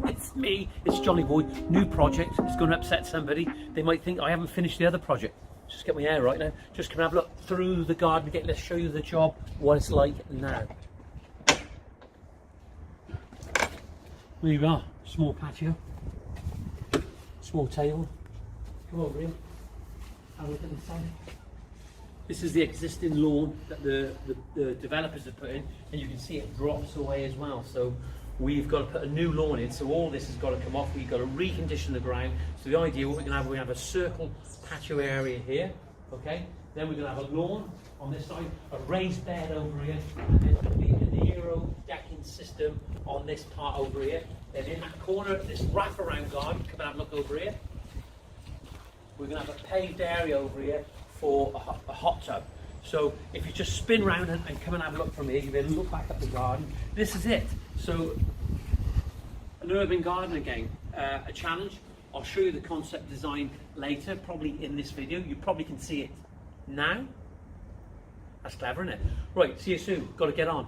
It's me, it's Jolly Boy. New project, it's going to upset somebody. They might think I haven't finished the other project. Just get my hair right now. Just come and have a look through the garden. Let's show you the job, what it's like now. There you are, small patio, small table. Come over here, have a look at the side. This is the existing lawn that the developers have put in, and you can see it drops away as well. So we've got to put a new lawn in, so all this has got to come off. We've got to recondition the ground. So the idea, what we're going to have a circle patio area here, okay? Then we're going to have a lawn on this side, a raised bed over here, and there's going to be an aero decking system on this part over here. And in that corner, this wraparound garden, come and have a look over here. We're going to have a paved area over here for a hot tub. So if you just spin round and come and have a look from here, you can look back at the garden. This is it. So an urban garden again, a challenge. I'll show you the concept design later, probably in this video. You probably can see it now. That's clever, isn't it? Right, see you soon. Got to get on.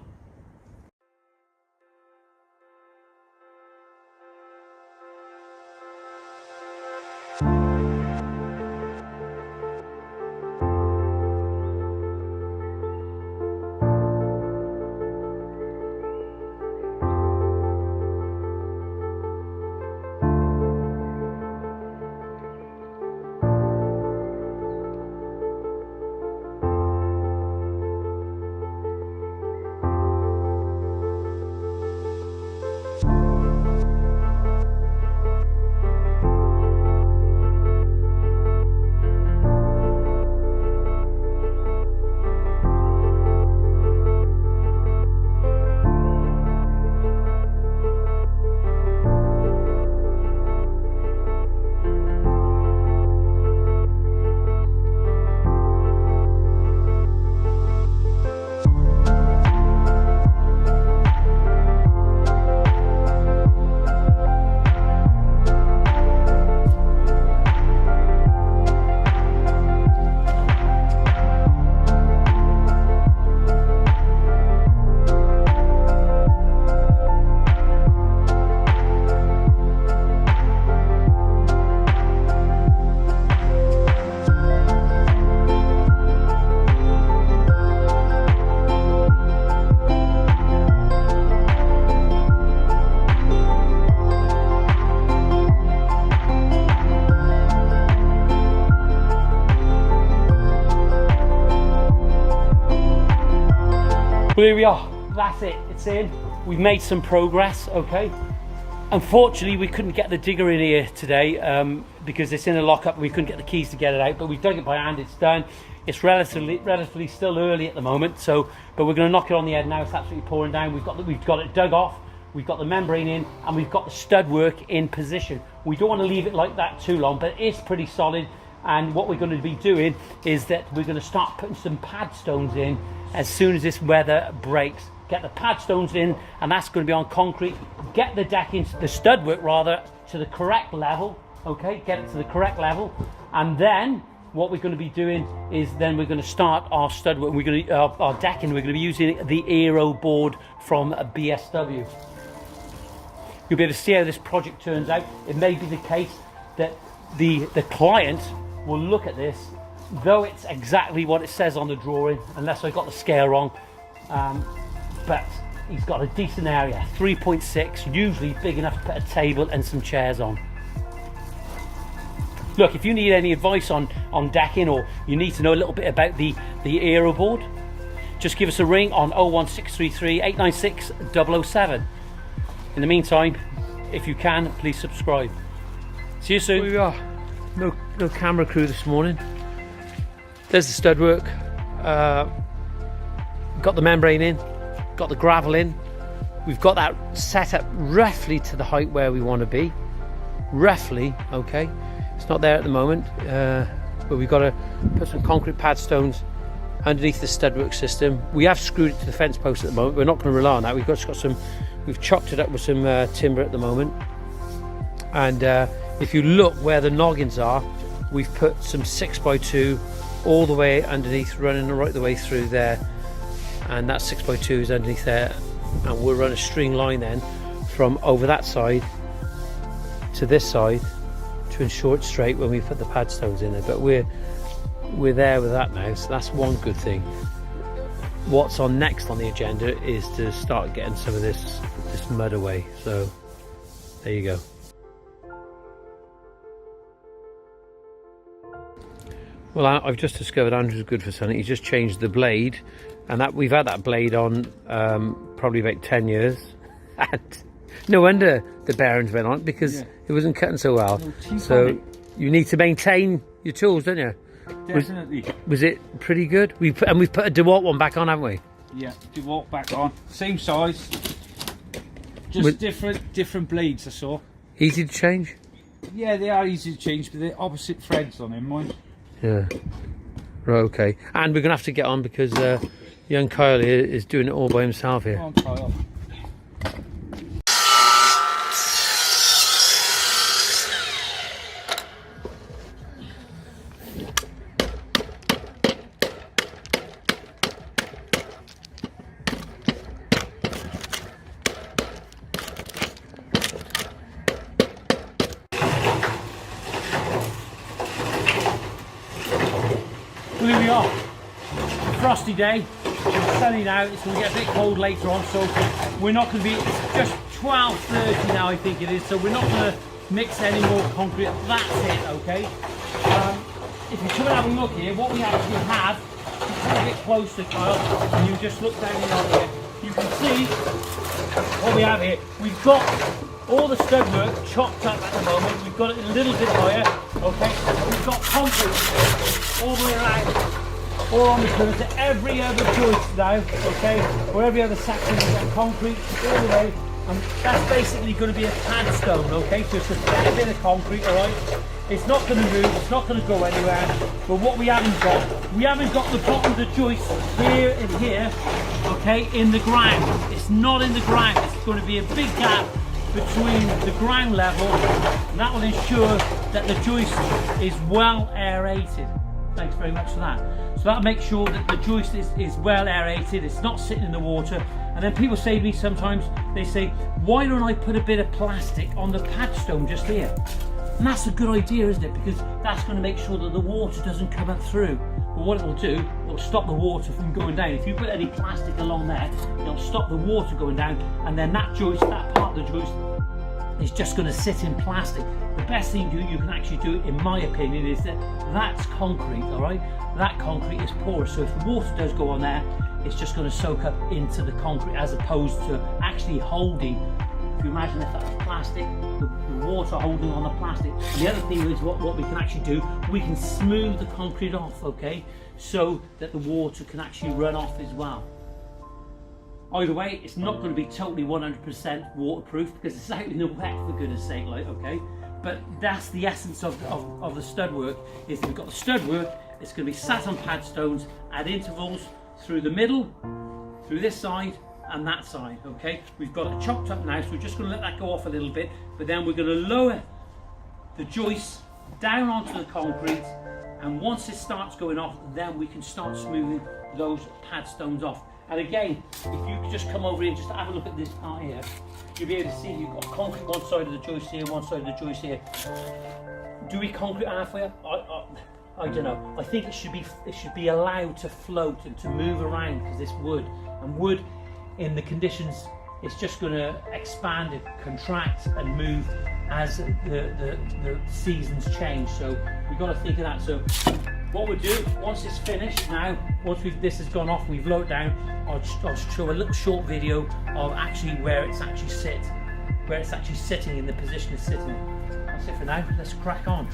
Well, here we are, that's it, it's in. We've made some progress, okay? Unfortunately, we couldn't get the digger in here today because it's in a lockup. We couldn't get the keys to get it out, but we've dug it by hand, it's done. It's relatively still early at the moment, so, but we're gonna knock it on the head now. It's absolutely pouring down. We've got it dug off, we've got the membrane in, and we've got the stud work in position. We don't wanna leave it like that too long, but it's pretty solid. And what we're going to be doing is that we're going to start putting some pad stones in as soon as this weather breaks. Get the pad stones in, and that's going to be on concrete. Get the decking, the stud work rather, to the correct level. Okay, get it to the correct level, and then what we're going to be doing is then we're going to start our stud work. We're going to our decking. We're going to be using the aero board from BSW. You'll be able to see how this project turns out. It may be the case that the client will look at this, though it's exactly what it says on the drawing, unless I got the scale wrong, but he's got a decent area, 3.6, usually big enough to put a table and some chairs on. Look, if you need any advice on decking, or you need to know a little bit about the aero board, just give us a ring on 01633 896 007. In the meantime, if you can, please subscribe. See you soon. Here we are. No camera crew this morning. There's the stud work. Got the membrane in, got the gravel in. We've got that set up roughly to the height where we want to be. Roughly, okay. It's not there at the moment, but we've got to put some concrete pad stones underneath the stud work system. We have screwed it to the fence post at the moment. We're not going to rely on that. We've chopped it up with some timber at the moment. And if you look where the noggins are, we've put some 6x2 all the way underneath, running right the way through there, and that 6x2 is underneath there, and we'll run a string line then from over that side to this side to ensure it's straight when we put the pad stones in there. But we're there with that now, so that's one good thing. What's on next on the agenda is to start getting some of this mud away. So there you go. Well, I've just discovered Andrew's good for something. He's just changed the blade, and that we've had that blade on probably about 10 years. And no wonder the bearings went on, because it wasn't cutting so well. So you need to maintain your tools, don't you? Definitely. Was it pretty good? We've put a DeWalt one back on, haven't we? Yeah, DeWalt back on. Same size. Just different blades, I saw. Easy to change? Yeah, they are easy to change, but they're opposite threads on them, mind. Yeah. Right, okay. And we're going to have to get on because young Kyle here is doing it all by himself here. Come on, Kyle. Well, here we are. Frosty day. It's sunny now. It's going to get a bit cold later on, so we're not going to be. It's just 12:30 now, I think it is. So we're not going to mix any more concrete. That's it, okay. If you come and have a look here, what we actually have. Come a bit closer, Kyle, and you just look down here. You can see what we have here. We've got all the stud work chopped up at the moment. We've got it a little bit higher, okay. We've got concrete all the way around. All on the corner to every other joist now, okay, or every other section we've got concrete all the way, and that's basically going to be a pad stone, okay, so it's just a bit of concrete, alright. It's not going to move, it's not going to go anywhere, but what we haven't got the bottom of the joist here and here, okay, in the ground. It's not in the ground, it's going to be a big gap between the ground level, and that will ensure that the joist is well aerated. Thanks very much for that. So that makes sure that the joist is well aerated, it's not sitting in the water. And then people say to me sometimes, they say, why don't I put a bit of plastic on the pad stone just here? And that's a good idea, isn't it? Because that's going to make sure that the water doesn't come up through. But what it will do, it will stop the water from going down. If you put any plastic along there, it'll stop the water going down, and then that joist, that part of the joist, is just going to sit in plastic. The best thing you can actually do, in my opinion, is that's concrete, all right? That concrete is porous, so if the water does go on there, it's just going to soak up into the concrete, as opposed to actually holding. If you imagine if that's plastic, the water holding on the plastic. And the other thing is what we can actually do, we can smooth the concrete off, okay? So that the water can actually run off as well. Either way, it's not going to be totally 100% waterproof because it's out in the wet, for goodness sake, like, okay? But that's the essence of the stud work, is we've got the stud work, it's going to be sat on pad stones at intervals through the middle, through this side and that side, okay? We've got it chopped up now, so we're just going to let that go off a little bit, but then we're going to lower the joists down onto the concrete, and once it starts going off, then we can start smoothing those pad stones off. And again, if you could just come over here and just have a look at this part here, you'll be able to see you've got concrete one side of the joist here, one side of the joist here. Do we concrete halfway up? I don't know. I think it should be allowed to float and to move around, because this wood, and wood in the conditions, it's just going to expand, contract and move as the seasons change. So we've got to think of that. So what we'll do, once it's finished now, once this has gone off, we've lowered down, I'll show a little short video of actually where it's actually sitting in the position it's sitting. That's it for now. Let's crack on.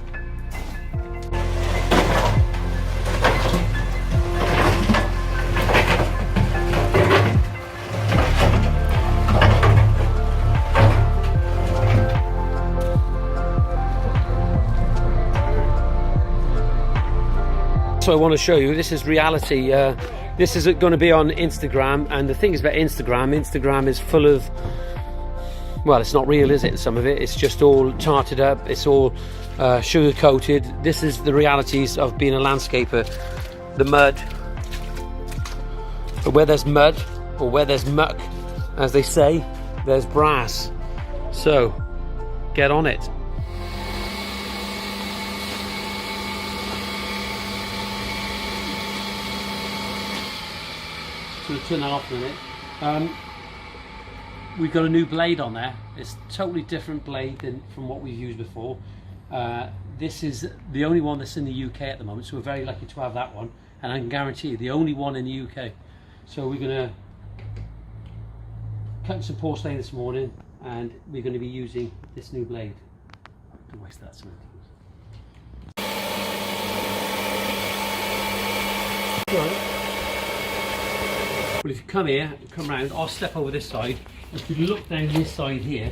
So I want to show you, this is reality. This is going to be on Instagram, and the thing is about Instagram is full of, well, it's not real, is it? Some of it, it's just all tarted up, it's all sugar coated. This is the realities of being a landscaper. The mud, but where there's mud, or where there's muck, as they say, there's brass. So get on it. going to turn that off in a minute. We've got a new blade on there. It's a totally different blade than from what we've used before. This is the only one that's in the UK at the moment, so we're very lucky to have that one, and I can guarantee you the only one in the UK. So we're going to cut some porcelain this morning, and we're going to be using this new blade. Don't waste that cement. Well, if you come here, come round, I'll step over this side. If you look down this side here,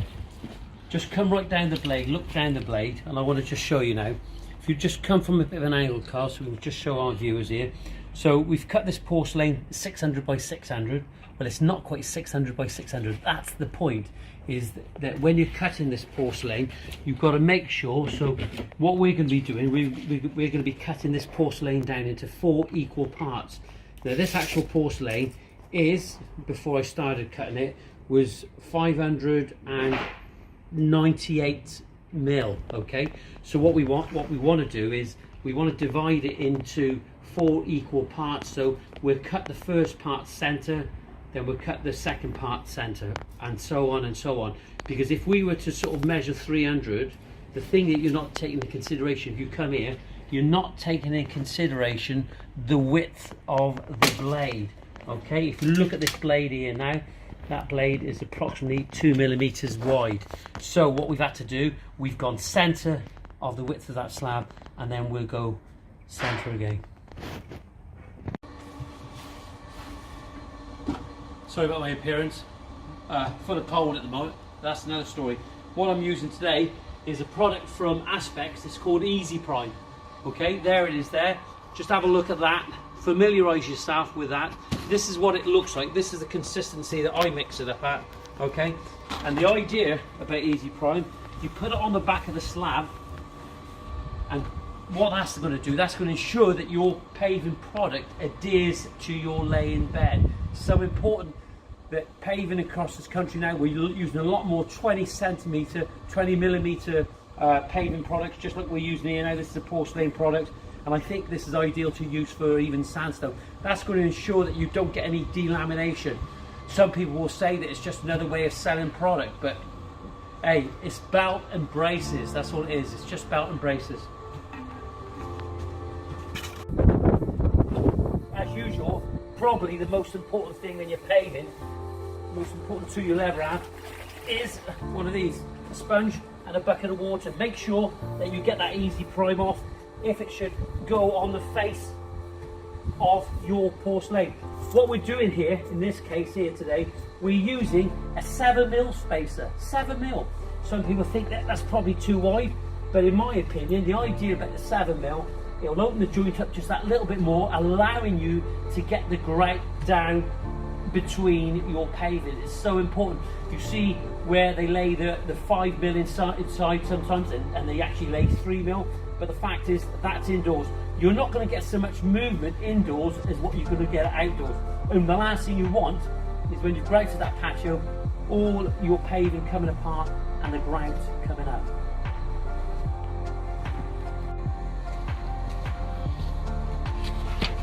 just come right down the blade, look down the blade, and I want to just show you now. If you just come from a bit of an angle, Carl, so we can just show our viewers here. So we've cut this porcelain 600 by 600, but it's not quite 600 by 600. That's the point, is that when you're cutting this porcelain, you've got to make sure. So what we're going to be doing, we're going to be cutting this porcelain down into 4 equal parts. Now this actual porcelain is, before I started cutting it, was 598 mil. Okay, so what we want to do is we want to divide it into 4 equal parts. So we'll cut the first part center, then we'll cut the second part center, and so on and so on. Because if we were to sort of measure 300, the thing that you're not taking into consideration, if you come here, you're not taking in consideration the width of the blade. Okay, if you look at this blade here now, that blade is approximately 2 millimeters wide. So what we've had to do, we've gone center of the width of that slab, and then we'll go center again. Sorry about my appearance, full of cold at the moment. That's another story. What I'm using today is a product from Aspects. It's called Easy Prime. Okay, there it is there. Just have a look at that. Familiarize yourself with that. This is what it looks like. This is the consistency that I mix it up at. Okay, and the idea about Easy Prime, you put it on the back of the slab, and what that's going to do, that's going to ensure that your paving product adheres to your laying bed. So important that paving across this country now, we're using a lot more 20 millimeter paving products, just like we're using here now. This is a porcelain product, and I think this is ideal to use for even sandstone. That's going to ensure that you don't get any delamination. Some people will say that it's just another way of selling product, but hey, it's belt and braces. That's all it is. It's just belt and braces. As usual, probably the most important thing when you're paving, most important tool you'll ever have, is one of these, a sponge and a bucket of water. Make sure that you get that Easy Prime off if it should go on the face of your porcelain. What we're doing here, in this case here today, we're using a 7mm spacer, 7mm. Some people think that that's probably too wide, but in my opinion, the idea about the 7mm, it'll open the joint up just that little bit more, allowing you to get the grout down between your paving. It's so important. You see where they lay the 5mm inside sometimes, and they actually lay 3mm, but the fact is that's indoors. You're not going to get so much movement indoors as what you're going to get outdoors. And the last thing you want is when you've grouted that patio, all your paving coming apart and the grout coming up.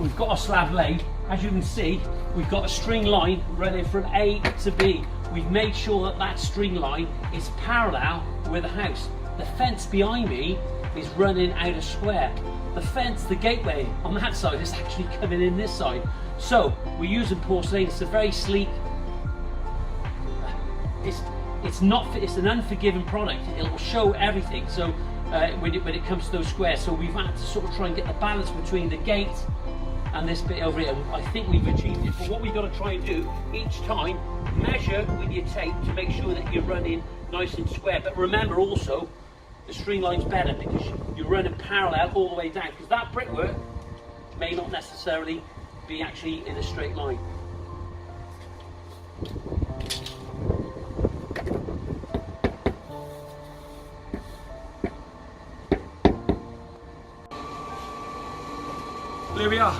We've got a slab laid. As you can see, we've got a string line running from A to B. We've made sure that that string line is parallel with the house. The fence behind me is running out of square. The fence, the gateway on that side is actually coming in this side. So we're using porcelain. It's a very sleek. It's an unforgiving product. It will show everything. So when it comes to those squares, so we've had to sort of try and get the balance between the gate and this bit over here. I think we've achieved it. But what we've got to try and do each time, measure with your tape to make sure that you're running nice and square. But remember also, the string line's better because you're running parallel all the way down, because that brickwork may not necessarily be actually in a straight line. There we are.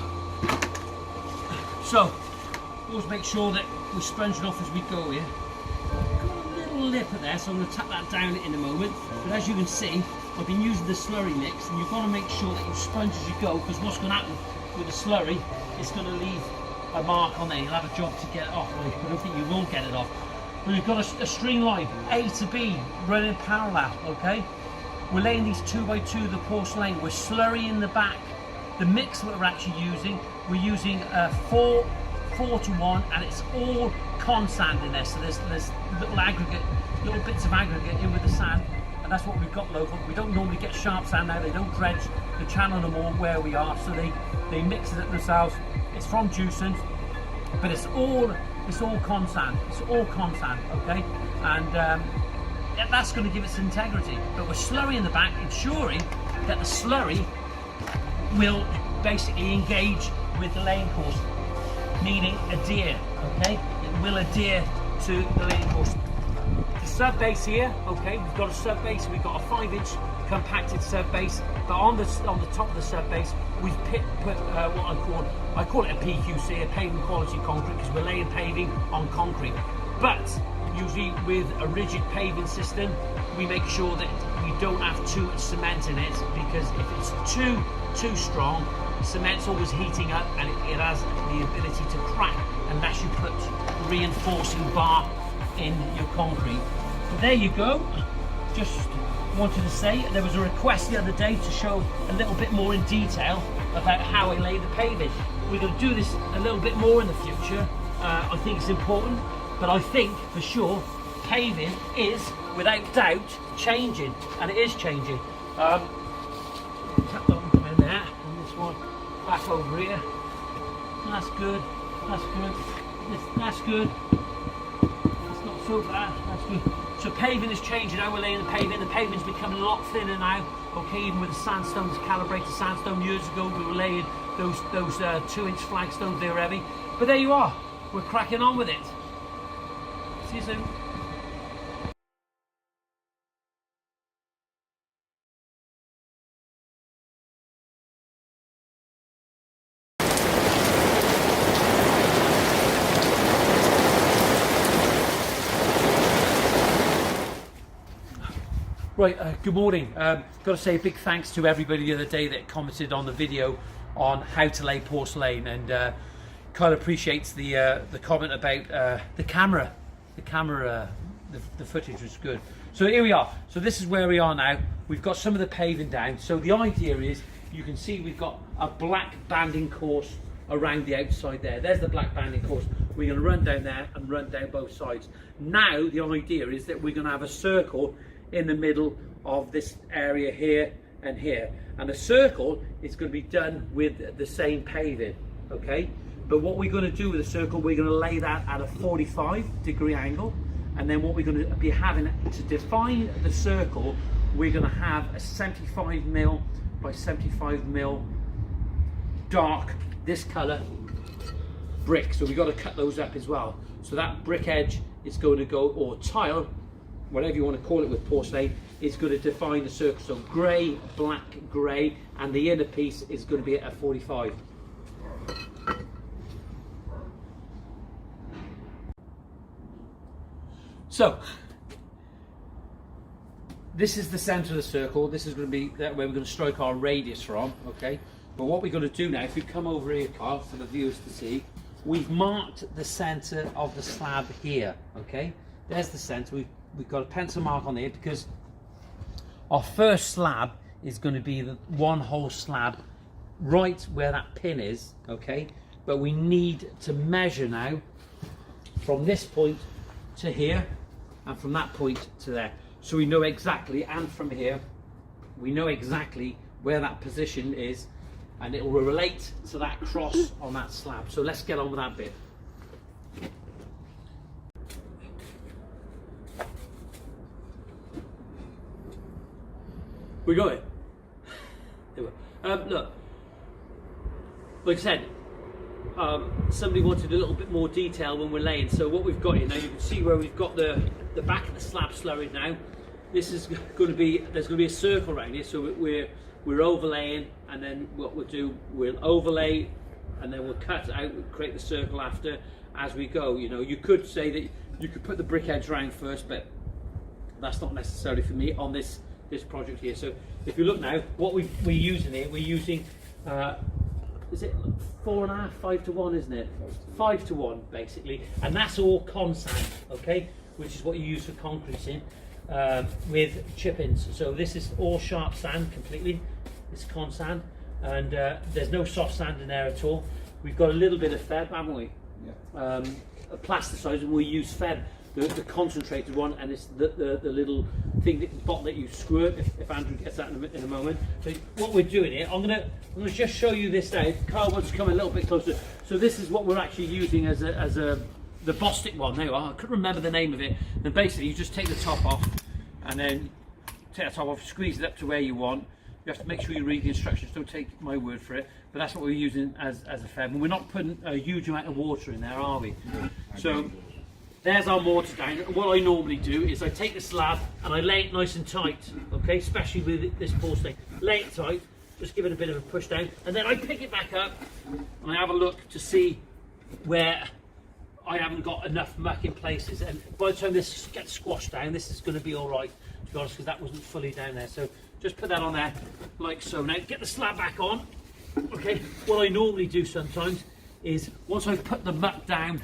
So, always make sure that we're sponging off as we go here. Got a little lip at there, so I'm going to tap that down in a moment. But as you can see, I've been using the slurry mix, and you've got to make sure that you sponge as you go, because what's going to happen with the slurry, it's going to leave a mark on there, you'll have a job to get it off. Well, I don't think you will get it off. But we've got a string line, A to B, running parallel, okay? We're laying these 2x2, the porcelain. We're slurry in the back. The mix that we're actually using, we're using 4 to 1, and it's all con sand in there. So there's little bits of aggregate in with the sand, and that's what we've got local. We don't normally get sharp sand now. They don't dredge the channel no more where we are, so they mix it themselves. It's from Juicing, but it's all con sand. It's all con sand, okay? And that's going to give its integrity. But we're slurry in the back, ensuring that the slurry will basically engage with the laying course, meaning adhere, okay? It will adhere to the laying course. The sub base here, okay, we've got a sub base, we've got a 5-inch compacted sub base, but on the top of the sub base, we've put what I call it a PQC, a paving quality concrete, because we're laying paving on concrete. But usually with a rigid paving system, we make sure that we don't have too much cement in it, because if it's too strong, cement's always heating up and it has the ability to crack unless you put reinforcing bar in your concrete. But there you go. Just wanted to say, there was a request the other day to show a little bit more in detail about how I lay the paving. We're going to do this a little bit more in the future. I think it's important, but I think for sure paving is without doubt changing, and it is changing. Tap that one in there, and this one back over here. That's good. That's good. That's good. It's not so bad. That's good. So paving is changing. Now we're laying the paving. The paving's becoming a lot thinner now. Okay, even with the sandstone, the calibrated sandstone years ago, we were laying those 2-inch flagstones. They were heavy. But there you are. We're cracking on with it. See you soon. Right, good morning. Got to say a big thanks to everybody the other day that commented on the video on how to lay porcelain, and kind of appreciates the comment about the camera. The footage was good. So here we are. So this is where we are now. We've got some of the paving down. So the idea is, you can see we've got a black banding course around the outside there. There's the black banding course. We're going to run down there and run down both sides. Now the idea is that we're going to have a circle in the middle of this area here and here, and the circle is going to be done with the same paving, okay? But what we're going to do with the circle, we're going to lay that at a 45-degree angle, and then what we're going to be having to define the circle, we're going to have a 75mm by 75mm dark, this color brick. So we've got to cut those up as well. So that brick edge is going to go, or tile, whatever you want to call it with porcelain, is going to define the circle. So grey, black, grey, and the inner piece is going to be at a 45. So this is the centre of the circle. This is going to be that where we're going to strike our radius from, okay? But what we're going to do now, if you come over here, Carl, for the viewers to see, we've marked the centre of the slab here, okay? There's the centre. We've got a pencil mark on there because our first slab is going to be the one whole slab right where that pin is, okay? But we need to measure now from this point to here and from that point to there. So we know exactly, and from here, we know exactly where that position is, and it will relate to that cross on that slab. So let's get on with that bit. We got it. Look, like I said, somebody wanted a little bit more detail when we're laying. So what we've got here now, you can see where we've got the back of the slab slurried now. This is going to be, there's going to be a circle around here. So we're overlaying, and then what we'll do, we'll overlay, and then we'll cut out, we'll create the circle after as we go. You know, you could say that you could put the brick edge round first, but that's not necessarily for me on this project here. So if you look now, what we're using here, we're using is it 4.5, 5 to 1, isn't it? 5 to 1 basically, and that's all con sand, okay, which is what you use for concreting with chip-ins. So this is all sharp sand completely. It's con sand, and there's no soft sand in there at all. We've got a little bit of feb, haven't we? Yeah. A plasticized, and we use feb, the concentrated one, and it's the little thing that bottle that you squirt. If Andrew gets that in a moment. So what we're doing here, I'm gonna just show you this now. Carl wants to come a little bit closer. So this is what we're actually using as the Bostik one. There you are. I couldn't remember the name of it. And basically, you just take the top off, and then take the top off, squeeze it up to where you want. You have to make sure you read the instructions. Don't take my word for it. But that's what we're using as a feb. And we're not putting a huge amount of water in there, are we? So there's our mortar down. What I normally do is I take the slab and I lay it nice and tight, okay, especially with this porcelain. Lay it tight, just give it a bit of a push down, and then I pick it back up and I have a look to see where I haven't got enough muck in places. And by the time this gets squashed down, this is going to be all right, to be honest, because that wasn't fully down there. So just put that on there like so. Now get the slab back on. Okay, what I normally do sometimes is once I've put the muck down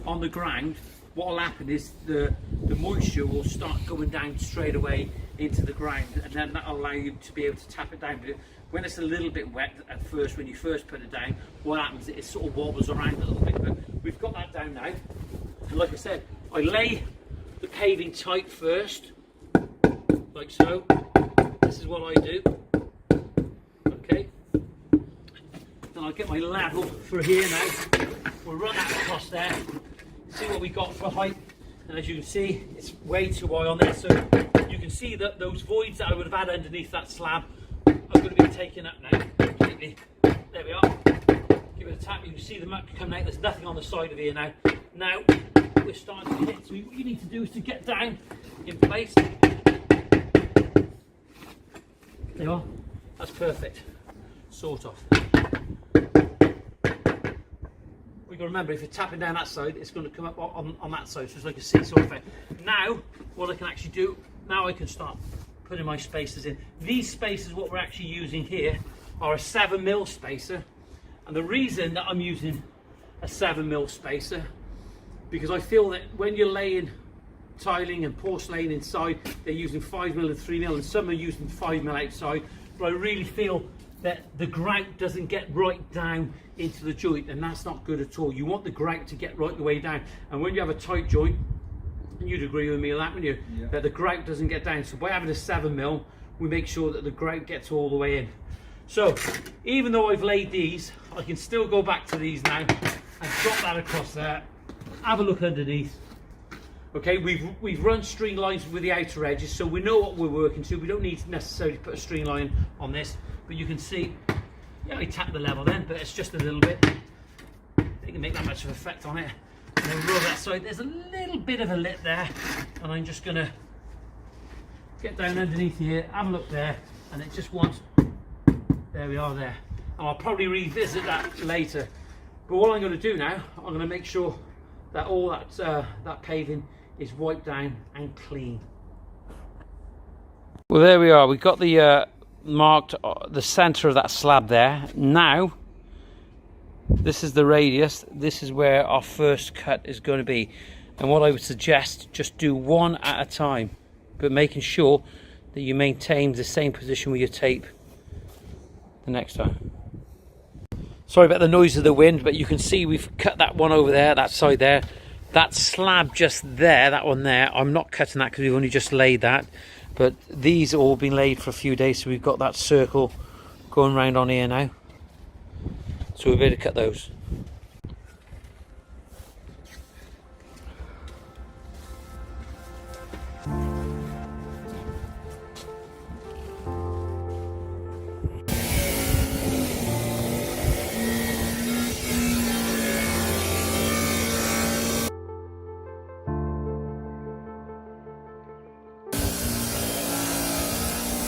on the ground, what will happen is the moisture will start going down straight away into the ground, and then that'll allow you to be able to tap it down. But when it's a little bit wet at first, when you first put it down, what happens is it sort of wobbles around a little bit. But we've got that down now, and like I said, I lay the paving tight first, like so. This is what I do. Okay. Then I'll get my level for here now. We'll run that across there. See what we got for height, and as you can see, it's way too high on there. So you can see that those voids that I would have had underneath that slab are going to be taken up now completely. There we are. Give it a tap. You can see the muck coming out. There's nothing on the side of here now. Now we're starting to hit. So what you need to do is to get down in place. There you are. That's perfect. Sort of. You've got to remember, if you're tapping down that side, it's going to come up on that side, so it's like a seesaw effect. Now, what I can actually do, now I can start putting my spacers in. These spacers, what we're actually using here, are a 7mm spacer. And the reason that I'm using a 7mm spacer, because I feel that when you're laying tiling and porcelain inside, they're using 5mm and 3mm, and some are using 5mm outside. But I really feel that the grout doesn't get right down into the joint, and that's not good at all. You want the grout to get right the way down, and when you have a tight joint, and you'd agree with me on that, wouldn't you? Yeah. That the grout doesn't get down. So by having a 7mm, we make sure that the grout gets all the way in. So even though I've laid these, I can still go back to these now and drop that across there. Have a look underneath. Okay, we've run string lines with the outer edges, so we know what we're working to. We don't need to necessarily put a string line on this, but you can see, yeah, I tap the level then, but it's just a little bit. It can make that much of an effect on it. And then rub that side. There's a little bit of a lip there, and I'm just gonna get down underneath here, have a look there, and it just wants, there we are there. And I'll probably revisit that later. But what I'm gonna do now, I'm gonna make sure that all that paving is wiped down and clean. Well, there we are. We've got the marked the center of that slab there. Now this is the radius. This is where our first cut is going to be, and what I would suggest, just do one at a time, but making sure that you maintain the same position with your tape the next time. Sorry about the noise of the wind, but you can see we've cut that one over there, that side there. That slab just there, that one there, I'm not cutting that because we've only just laid that. But these have all been laid for a few days, so we've got that circle going round on here now. So we better cut those.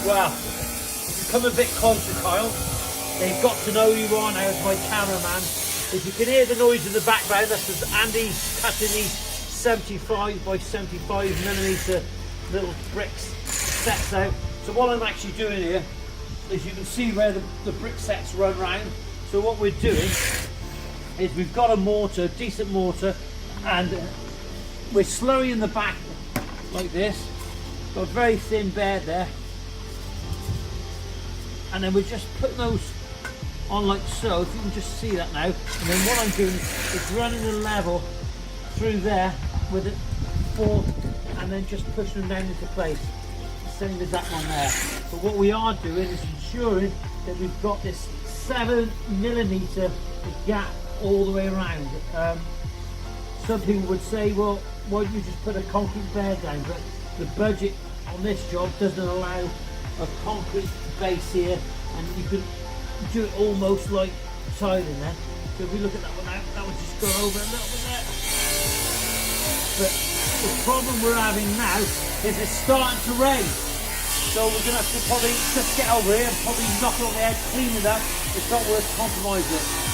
Well, if you come a bit closer, Kyle, they've got to know who you are now as my cameraman. If you can hear the noise in the background, that's because Andy's cutting these 75 by 75 millimeter little bricks sets out. So what I'm actually doing here is, you can see where the brick sets run round. So what we're doing is we've got a mortar, decent mortar, and we're slurrying the back like this. Got a very thin bed there, and then we're just putting those on like so, if you can just see that now. And then what I'm doing is running the level through there with it fork, and then just pushing them down into place, same as that one there. But what we are doing is ensuring that we've got this 7mm gap all the way around. Some people would say, well, why don't you just put a concrete bed down? But the budget on this job doesn't allow a concrete base here, and you can do it almost like tiling there. So if we look at that one out, that would just go over a little bit there. But the problem we're having now is it's starting to rain. So we're going to have to probably just get over here and probably knock it on the head, clean it up. It's not worth compromising it.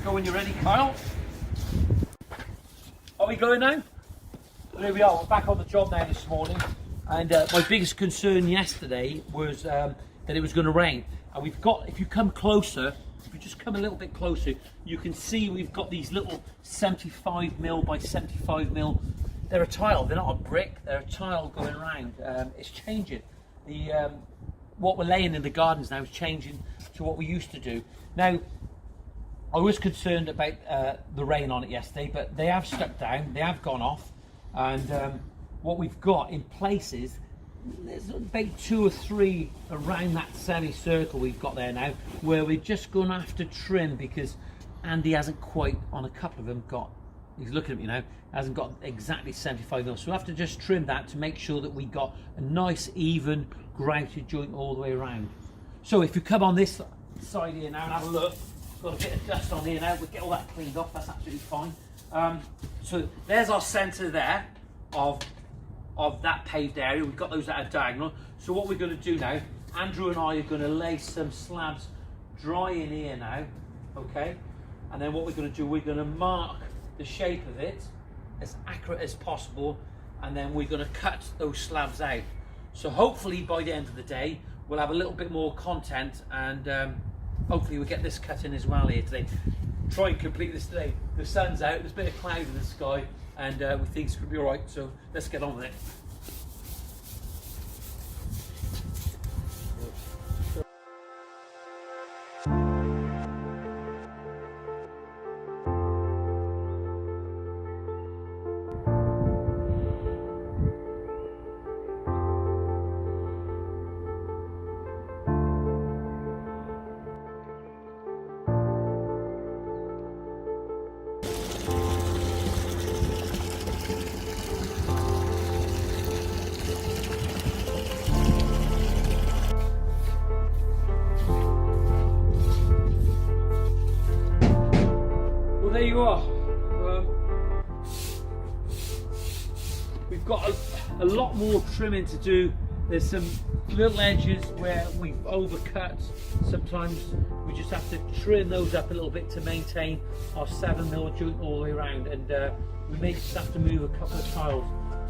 Go when you're ready, Kyle. Are we going now? Well, here we are, we're back on the job now this morning, and my biggest concern yesterday was that it was going to rain. And we've got, if you come closer, if you just come a little bit closer, you can see we've got these little 75mm by 75mm. They're a tile, they're not a brick, they're a tile going around. It's changing. The what we're laying in the gardens now is changing to what we used to do. Now, I was concerned about the rain on it yesterday, but they have stuck down, they have gone off, and what we've got in places, there's about 2 or 3 around that semicircle we've got there now, where we're just going to have to trim, because Andy hasn't quite, on a couple of them, got, he's looking at me now, hasn't got exactly 75mm, so we'll have to just trim that to make sure that we got a nice even grouted joint all the way around. So if you come on this side here now and have a look, got a bit of dust on here now, we'll get all that cleaned off, that's absolutely fine. So there's our centre there of that paved area. We've got those at a diagonal. So what we're going to do now, Andrew and I are going to lay some slabs dry in here now, okay? And then what we're going to do, we're going to mark the shape of it as accurate as possible, and then we're going to cut those slabs out. So hopefully by the end of the day, we'll have a little bit more content, and hopefully we'll get this cut in as well here today. Try and complete this today. The sun's out, there's a bit of cloud in the sky, and we think it's going to be all right, so let's get on with it. There you are. We've got a lot more trimming to do. There's some little edges where we've overcut. Sometimes we just have to trim those up a little bit to maintain our 7mm joint all the way around, and we may just have to move a couple of tiles.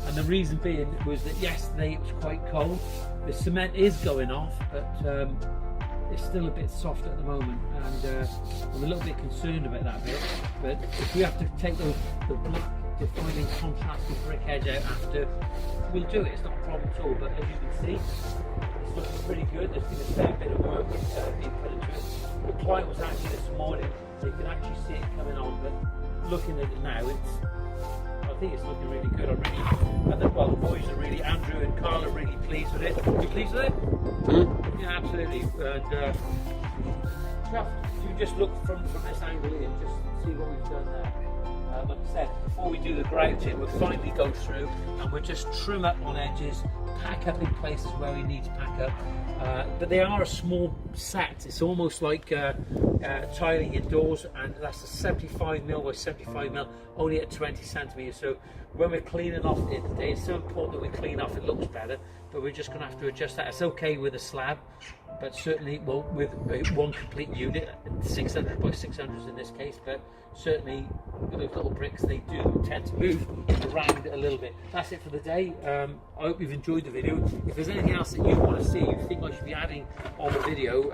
And the reason being was that yesterday it was quite cold. The cement is going off, but it's still a bit soft at the moment, and I'm a little bit concerned about that bit. But if we have to take the block defining contrasting brick edge out after, we'll do it. It's not a problem at all. But as you can see, it's looking pretty good. There's been a fair bit of work being put into it. The client was actually this morning, so you can actually see it coming on. But looking at it now, I think it's looking really good. Well, the boys are really, Andrew and Carl are really pleased with it. Are you pleased with it? Mm-hmm. Yeah, absolutely. And you just look from this angle here, just see what we've done there. Like I said, before we do the grouting, we'll finally go through and we'll just trim up on edges, pack up in places where we need to pack up. But they are a small set. It's almost like tiling indoors, and that's a 75mm by 75mm, only at 20 centimeters. So when we're cleaning off at the end of the day, it's so important that we clean off. It looks better, but we're just going to have to adjust that. It's okay with a slab, but certainly, well, with one complete unit, 600 by 600s in this case, but certainly with those little bricks, they do tend to move around a little bit. That's it for the day. I hope you've enjoyed the video. If there's anything else that you want to see, you think I should be adding on the video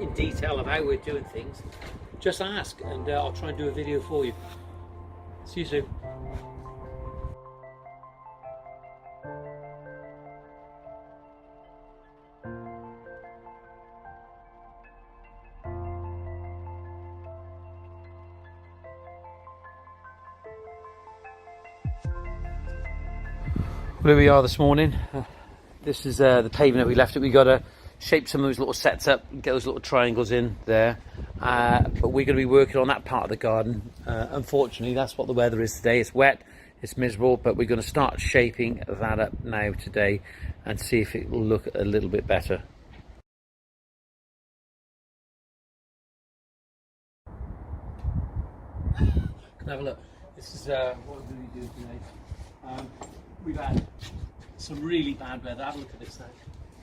in detail of how we're doing things, just ask, and I'll try and do a video for you. See you soon. Where we are this morning, this is the paving that we left it. We got to shape some of those little sets up, get those little triangles in there, but we're going to be working on that part of the garden. Unfortunately, that's what the weather is today. It's wet, it's miserable, but we're going to start shaping that up now today and see if it will look a little bit better. Can have a look. This is what we're going to be doing today. We've had some really bad weather. Have a look at this now.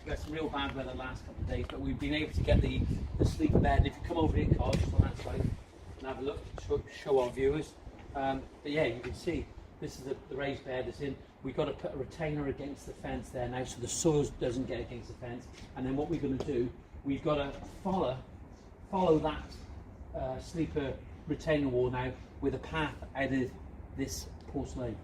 We've had some real bad weather the last couple of days, but we've been able to get the sleeper bed. If you come over here, Carl, just on that side, and have a look, show our viewers. But yeah, you can see this is the raised bed that's in. We've got to put a retainer against the fence there now, so the soil doesn't get against the fence. And then what we're going to do, we've got to follow that sleeper retainer wall now with a path out of this porcelain.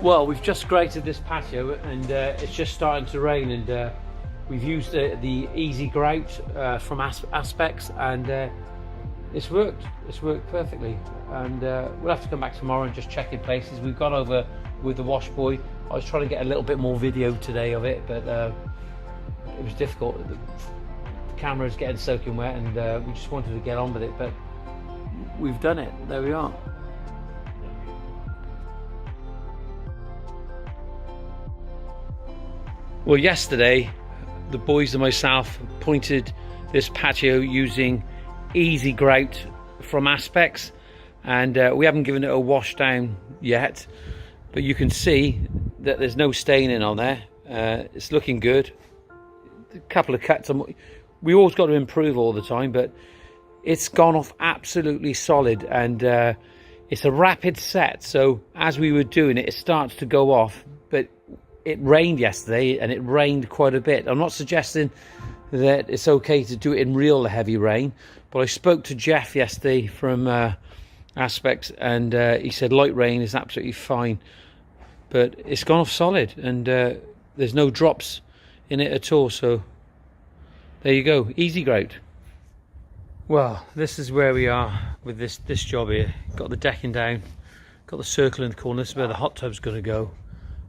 Well, we've just grated this patio and it's just starting to rain, and we've used the easy grout from Aspects, and it's worked perfectly. And we'll have to come back tomorrow and just check in places. We've gone over with the wash boy. I was trying to get a little bit more video today of it, but it was difficult. The camera's getting soaking wet, and we just wanted to get on with it, but we've done it. There we are. Well, yesterday the boys and myself pointed this patio using easy grout from Aspects, and we haven't given it a wash down yet, but you can see that there's no staining on there. It's looking good. A couple of cuts on, we always got to improve all the time, but it's gone off absolutely solid, and it's a rapid set, so as we were doing it, it starts to go off. But it rained yesterday, and it rained quite a bit. I'm not suggesting that it's okay to do it in real heavy rain, but I spoke to Jeff yesterday from Aspects, and he said light rain is absolutely fine, but it's gone off solid, and there's no drops in it at all. So there you go, easy grout. Well, this is where we are with this job here. Got the decking down, got the circle in the corner. This is where the hot tub's going to go.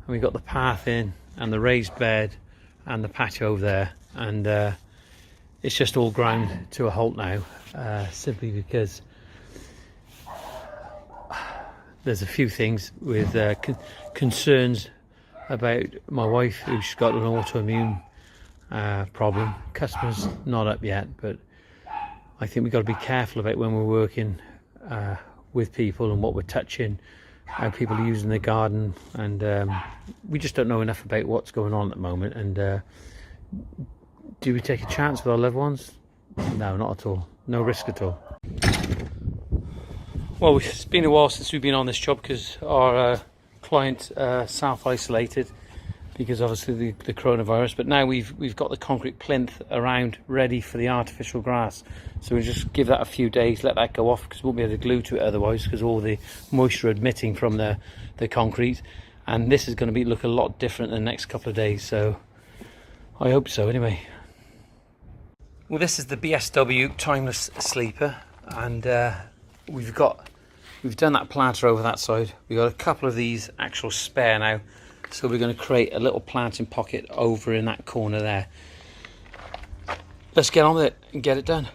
And we got the path in, and the raised bed, and the patio over there, and it's just all ground to a halt now, simply because there's a few things with concerns about my wife, who's got an autoimmune problem. Customers not up yet, but I think we've got to be careful about when we're working with people and what we're touching, how people are using the garden, and we just don't know enough about what's going on at the moment. And do we take a chance with our loved ones? No, not at all. No risk at all. Well, it's been a while since we've been on this job because our client self-isolated because obviously the coronavirus, but now we've got the concrete plinth around ready for the artificial grass, so we'll just give that a few days, let that go off, because we won't be able to glue to it otherwise, because all the moisture admitting from the concrete. And this is going to look a lot different in the next couple of days, so I hope so anyway. Well, this is the BSW timeless sleeper, and we've done that planter over that side. We've got a couple of these actual spare now, so we're going to create a little planting pocket over in that corner there. Let's get on with it and get it done.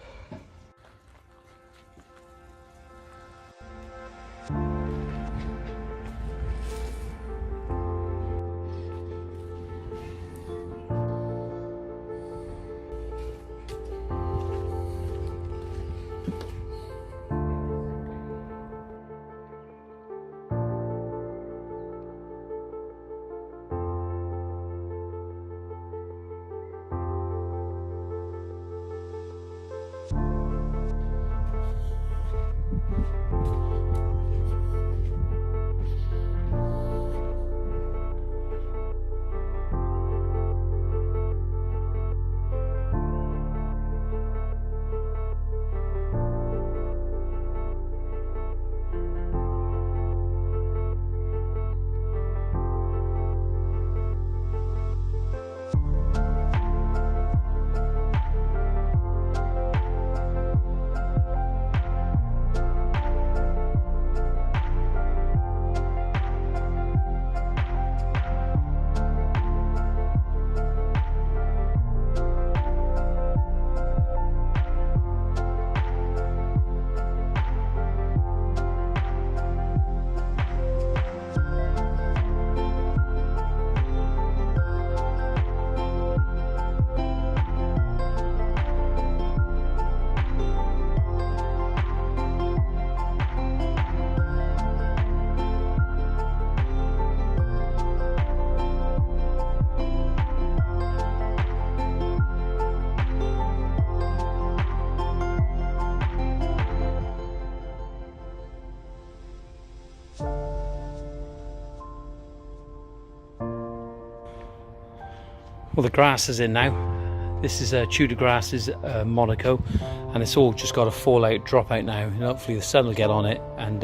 Well, the grass is in now. This is Tudor grasses, Monaco, and it's all just got to fall out, drop out now, and hopefully the sun will get on it and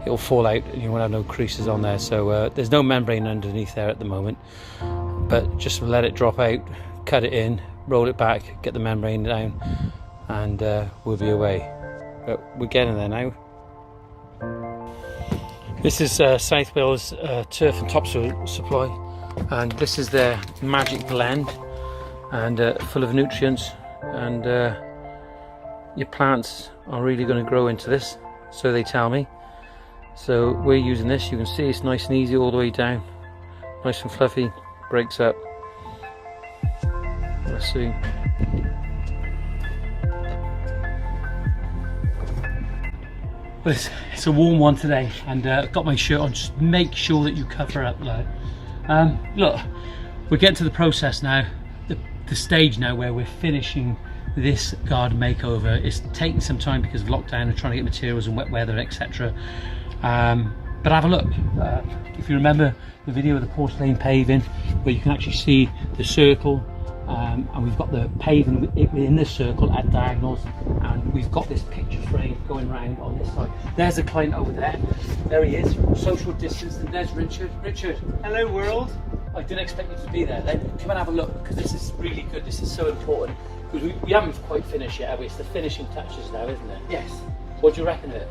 it'll fall out and you won't have no creases on there. So there's no membrane underneath there at the moment, but just let it drop out, cut it in, roll it back, get the membrane down, and we'll be away. But we're getting there now. This is South Wales Turf and Topsoil Supply, and this is their magic blend, and full of nutrients, and your plants are really going to grow into this, so they tell me. So we're using this. You can see it's nice and easy all the way down, nice and fluffy, breaks up. Let's see. Well, it's a warm one today, and I've got my shirt on. Just make sure that you cover up, though. Look, we're getting to the process now, the stage now where we're finishing this garden makeover. It's taking some time because of lockdown and trying to get materials and wet weather, etc. But have a look. If you remember the video of the porcelain paving, where you can actually see the circle, and we've got the paving within the circle at diagonals, and we've got this picture frame going round on this side. There's a client over there. There he is, social distance, and there's Richard. Richard. Hello world. I didn't expect you to be there. Then come and have a look, because this is really good. This is so important, because we haven't quite finished yet, have we? It's the finishing touches now, isn't it? Yes. What do you reckon of it?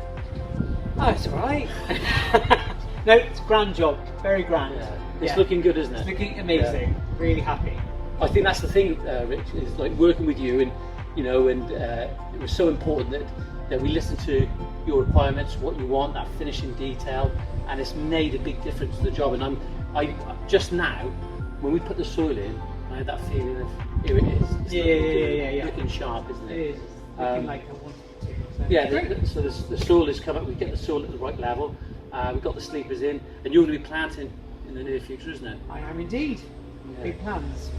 Oh, it's alright. No, it's a grand job. Very grand. Yeah. It's looking good, isn't it? It's looking amazing. Yeah. Really happy. I think that's the thing, Rich, is like working with you, and you know, and it was so important that we listen to your requirements, what you want, that finishing detail, and it's made a big difference to the job. And I just now, when we put the soil in, I had that feeling of here it is. It's looking sharp, isn't it? It is. Looking like I wanted it to. So. Yeah. So the soil has come up. We get the soil at the right level. We've got the sleepers in, and you're going to be planting in the near future, isn't it? I am indeed. Yeah. Big plans.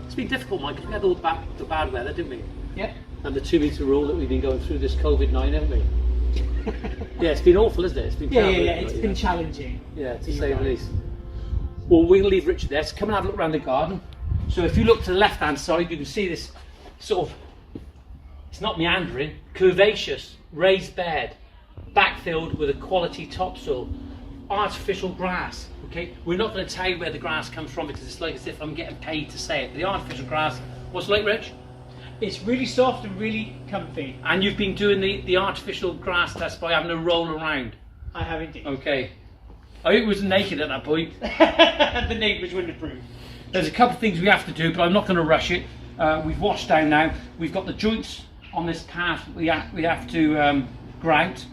It's been difficult, Mike, because we had all the bad weather, didn't we? Yep. And the 2 metre rule that we've been going through this COVID-19, haven't we? Yeah, it's been awful, isn't it? It's been terrible, It's been challenging. Yeah, to say the least. Well, we'll leave Richard there. So come and have a look around the garden. So if you look to the left-hand side, you can see this sort of, it's not meandering, curvaceous, raised bed, backfilled with a quality topsoil, artificial grass. Okay, we're not going to tell you where the grass comes from, because it's like as if I'm getting paid to say it. The artificial grass, what's it like, Rich? It's really soft and really comfy. And you've been doing the artificial grass test by having a roll around. I have indeed. Okay. I wasn't naked at that point. The neighbours wouldn't approve. There's a couple of things we have to do, but I'm not going to rush it. We've washed down now. We've got the joints on this path we have to grout.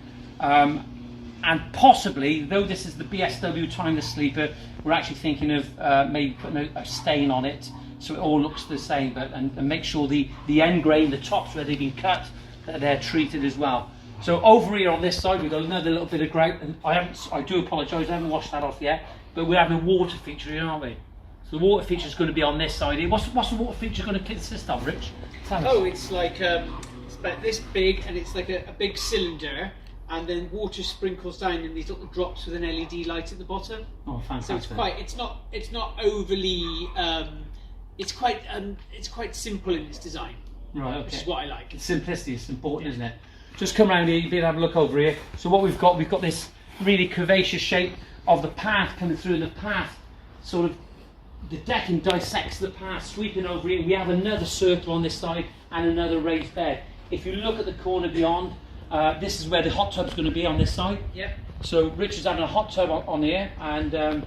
And possibly, though this is the BSW timeless sleeper, we're actually thinking of maybe putting a stain on it so it all looks the same, but and make sure the end grain, the tops where they've been cut, that they're treated as well. So over here on this side, we've got another little bit of grout, and I do apologise, I haven't washed that off yet, but we're having a water feature here, aren't we? So the water feature is going to be on this side here. What's the water feature going to consist of, Rich? Oh, it's like it's about this big, and it's like a big cylinder, and then water sprinkles down in these little drops with an LED light at the bottom. Oh, fantastic! So it's not overly it's quite simple in its design. Right, okay. Which is what I like. Simplicity is important, isn't it? Just come around here, you'll be able to have a look over here. So what we've got this really curvaceous shape of the path coming through, and the path sort of, the decking dissects the path, sweeping over here. We have another circle on this side and another raised bed. If you look at the corner beyond, this is where the hot tub's going to be on this side. Yep. So Richard's having a hot tub on here, and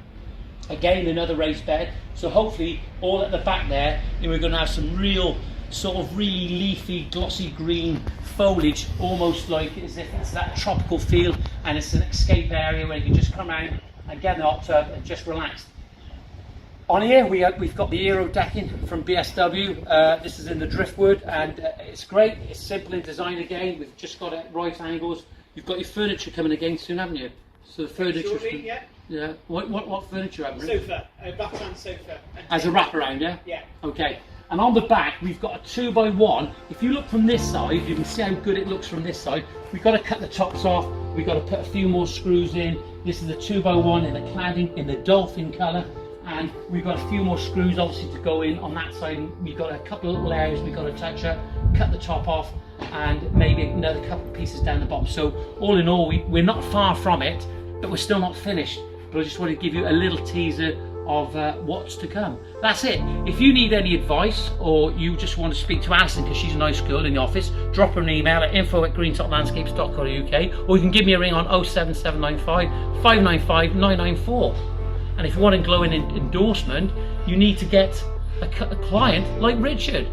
again another raised bed. So hopefully all at the back there, we're going to have some real sort of really leafy, glossy green foliage, almost like as if it's that tropical feel, and it's an escape area where you can just come out and get in the hot tub and just relax. On here we've got the aero decking from BSW. This is in the driftwood, and it's great. It's simple in design again. We've just got it at right angles. You've got your furniture coming again soon, haven't you? So the furniture. Yeah. What furniture have you? Sofa, a background sofa. As a wraparound, yeah? Yeah. Okay. And on the back, we've got a 2x1. If you look from this side, you can see how good it looks from this side. We've got to cut the tops off. We've got to put a few more screws in. This is a 2x1 in the cladding in the dolphin colour. and we've got a few more screws obviously to go in on that side. We've got a couple of layers we've got to touch up, cut the top off, and maybe another couple of pieces down the bottom. So all in all, we're not far from it, but we're still not finished. But I just want to give you a little teaser of what's to come. That's it. If you need any advice, or you just want to speak to Alison because she's a nice girl in the office, drop her an email at info@greentoplandscapes.co.uk, or you can give me a ring on 07795 595 994. And if you want a glowing endorsement, you need to get a client like Richard.